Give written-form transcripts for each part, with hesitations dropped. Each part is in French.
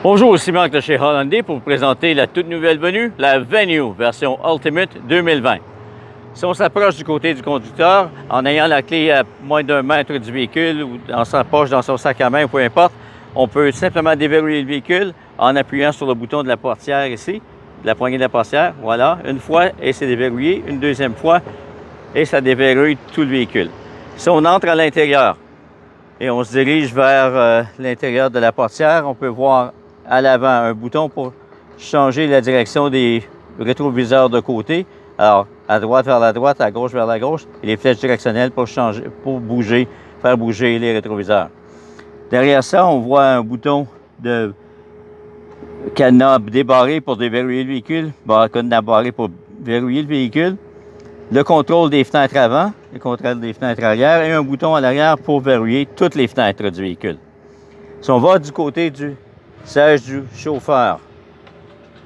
Bonjour, ici Marc de chez Hollandais pour vous présenter la toute nouvelle venue, la Venue version Ultimate 2020. Si on s'approche du côté du conducteur, en ayant la clé à moins d'un mètre du véhicule ou dans sa poche, dans son sac à main, ou peu importe, on peut simplement déverrouiller le véhicule en appuyant sur le bouton de la portière ici, de la poignée de la portière, voilà, une fois et c'est déverrouillé, une deuxième fois et ça déverrouille tout le véhicule. Si on entre à l'intérieur et on se dirige vers l'intérieur de la portière, on peut voir à l'avant un bouton pour changer la direction des rétroviseurs de côté. Alors, à droite vers la droite, à gauche vers la gauche, et les flèches directionnelles pour changer, pour bouger, faire bouger les rétroviseurs. Derrière ça, on voit un bouton de cadenas débarré pour déverrouiller le véhicule, cadenas barré pour verrouiller le véhicule, le contrôle des fenêtres avant, le contrôle des fenêtres arrière et un bouton à l'arrière pour verrouiller toutes les fenêtres du véhicule. Si on va du côté du siège du chauffeur,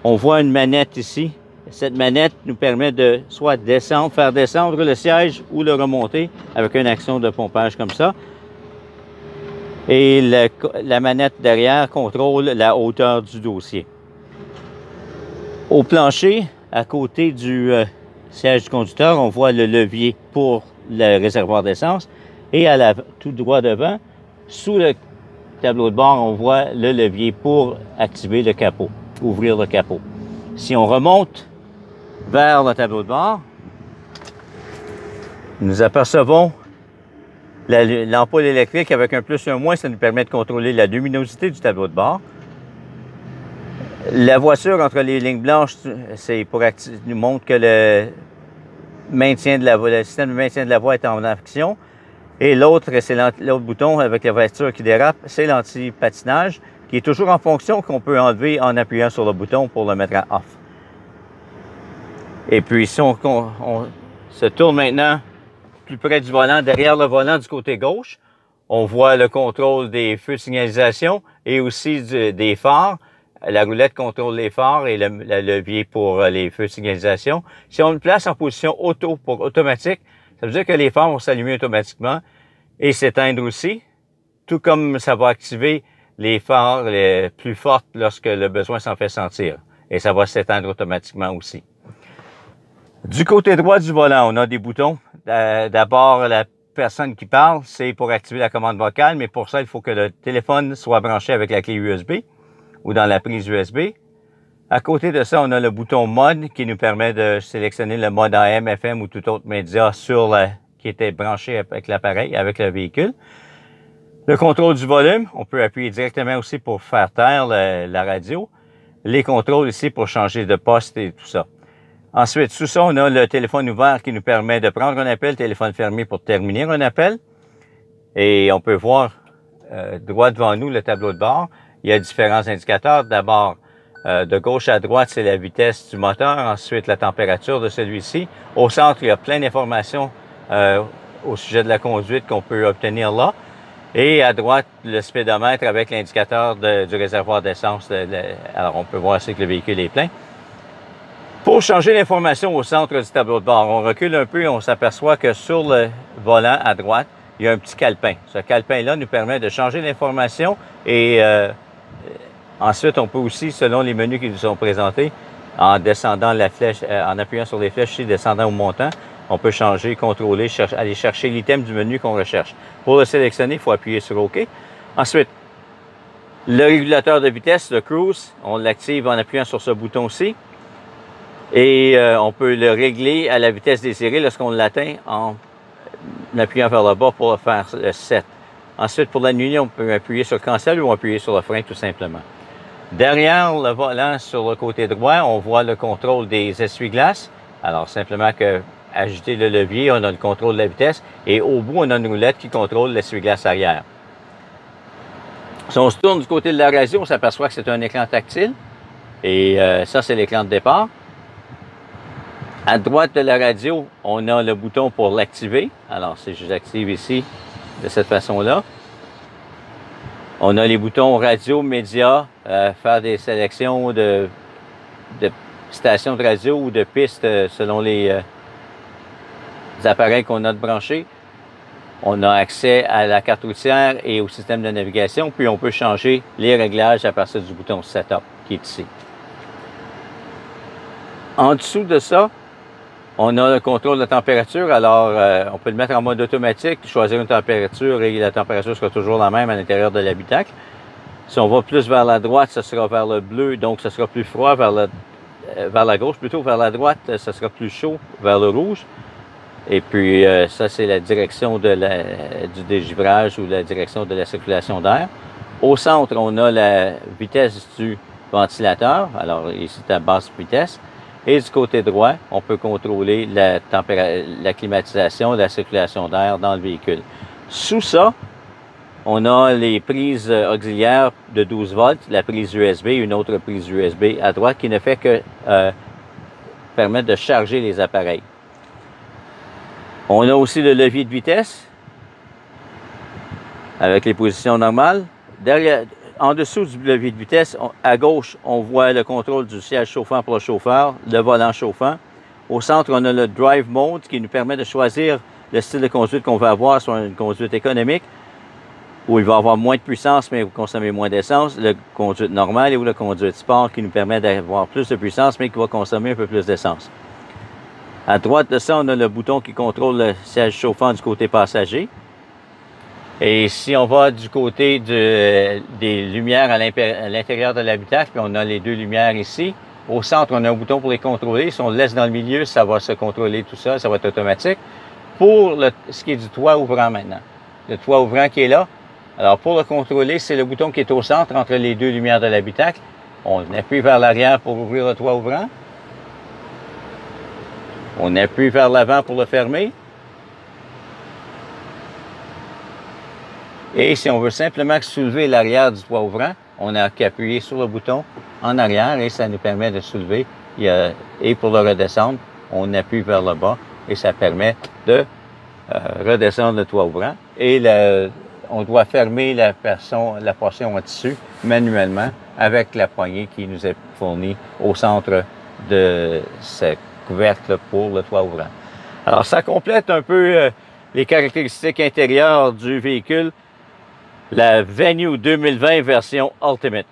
on voit une manette ici. Cette manette nous permet de soit descendre, faire descendre le siège ou le remonter avec une action de pompage comme ça. Et la manette derrière contrôle la hauteur du dossier. Au plancher, à côté du siège du conducteur, on voit le levier pour le réservoir d'essence. Et tout droit devant, sous le tableau de bord, on voit le levier pour activer le capot, ouvrir le capot. Si on remonte vers le tableau de bord, nous apercevons l'ampoule électrique avec un plus et un moins. Ça nous permet de contrôler la luminosité du tableau de bord. La voiture entre les lignes blanches, c'est pour nous montre que le système de maintien de la voie est en action. Et l'autre, c'est l'autre bouton avec la voiture qui dérape, c'est l'anti-patinage qui est toujours en fonction, qu'on peut enlever en appuyant sur le bouton pour le mettre à off. Et puis si on se tourne maintenant plus près du volant, derrière le volant du côté gauche, on voit le contrôle des feux de signalisation et aussi des phares. La roulette contrôle les phares et le levier pour les feux de signalisation. Si on le place en position auto pour automatique, ça veut dire que les phares vont s'allumer automatiquement et s'éteindre aussi, tout comme ça va activer les phares les plus fortes lorsque le besoin s'en fait sentir. Et ça va s'éteindre automatiquement aussi. Du côté droit du volant, on a des boutons. D'abord, la personne qui parle, c'est pour activer la commande vocale, mais pour ça, il faut que le téléphone soit branché avec la clé USB ou dans la prise USB. À côté de ça, on a le bouton mode qui nous permet de sélectionner le mode AM, FM ou tout autre média qui était branché avec l'appareil, avec le véhicule. Le contrôle du volume, on peut appuyer directement aussi pour faire taire la radio. Les contrôles ici pour changer de poste et tout ça. Ensuite, sous ça, on a le téléphone ouvert qui nous permet de prendre un appel, téléphone fermé pour terminer un appel. Et on peut voir droit devant nous le tableau de bord. Il y a différents indicateurs. D'abord, de gauche à droite, c'est la vitesse du moteur. Ensuite, la température de celui-ci. Au centre, il y a plein d'informations au sujet de la conduite qu'on peut obtenir là. Et à droite, le speedomètre avec l'indicateur du réservoir d'essence. Alors, on peut voir aussi que le véhicule est plein. Pour changer l'information au centre du tableau de bord, on recule un peu et on s'aperçoit que sur le volant à droite, il y a un petit calepin. Ce calepin-là nous permet de changer l'information et ensuite, on peut aussi, selon les menus qui nous sont présentés, en descendant la flèche, en appuyant sur les flèches ici, descendant ou montant, on peut changer, contrôler, aller chercher l'item du menu qu'on recherche. Pour le sélectionner, il faut appuyer sur OK. Ensuite, le régulateur de vitesse, le cruise, on l'active en appuyant sur ce bouton-ci. Et on peut le régler à la vitesse désirée lorsqu'on l'atteint en appuyant vers le bas pour faire le 7. Ensuite, pour l'annuler, on peut appuyer sur Cancel ou appuyer sur le frein tout simplement. Derrière le volant, sur le côté droit, on voit le contrôle des essuie-glaces. Alors, simplement que agiter le levier, on a le contrôle de la vitesse. Et au bout, on a une roulette qui contrôle l'essuie-glace arrière. Si on se tourne du côté de la radio, on s'aperçoit que c'est un écran tactile. Et ça, c'est l'écran de départ. À droite de la radio, on a le bouton pour l'activer. Alors, si je l'active ici, de cette façon-là. On a les boutons radio, médias, faire des sélections de stations de radio ou de pistes selon les appareils qu'on a de branchés. On a accès à la carte routière et au système de navigation, puis on peut changer les réglages à partir du bouton Setup qui est ici. En dessous de ça, on a le contrôle de température. Alors, on peut le mettre en mode automatique, choisir une température et la température sera toujours la même à l'intérieur de l'habitacle. Si on va plus vers la droite, ce sera vers le bleu, donc ce sera plus froid. Vers la gauche, plutôt vers la droite, ce sera plus chaud vers le rouge. Et puis, ça, c'est la direction du dégivrage ou la direction de la circulation d'air. Au centre, on a la vitesse du ventilateur. Alors, ici, c'est à basse vitesse. Et du côté droit, on peut contrôler la climatisation, la circulation d'air dans le véhicule. Sous ça, on a les prises auxiliaires de 12 volts, la prise USB, une autre prise USB à droite qui ne fait que permettre de charger les appareils. On a aussi le levier de vitesse avec les positions normales. En dessous du levier de vitesse, à gauche, on voit le contrôle du siège chauffant pour le chauffeur, le volant chauffant. Au centre, on a le Drive Mode qui nous permet de choisir le style de conduite qu'on veut avoir, soit une conduite économique, où il va avoir moins de puissance mais vous consommez moins d'essence, le conduite normale ou le conduite sport qui nous permet d'avoir plus de puissance mais qui va consommer un peu plus d'essence. À droite de ça, on a le bouton qui contrôle le siège chauffant du côté passager. Et si on va du côté des lumières à l'intérieur de l'habitacle, on a les deux lumières ici. Au centre, on a un bouton pour les contrôler. Si on le laisse dans le milieu, ça va se contrôler tout seul, ça va être automatique. Pour ce qui est du toit ouvrant maintenant, le toit ouvrant qui est là, alors pour le contrôler, c'est le bouton qui est au centre entre les deux lumières de l'habitacle. On appuie vers l'arrière pour ouvrir le toit ouvrant. On appuie vers l'avant pour le fermer. Et si on veut simplement soulever l'arrière du toit ouvrant, on n'a qu'à appuyer sur le bouton en arrière et ça nous permet de soulever. Et pour le redescendre, on appuie vers le bas et ça permet de redescendre le toit ouvrant. Et on doit fermer la portion au-dessus manuellement avec la poignée qui nous est fournie au centre de cette couvercle pour le toit ouvrant. Alors, ça complète un peu les caractéristiques intérieures du véhicule, la Venue 2020 version Ultimate.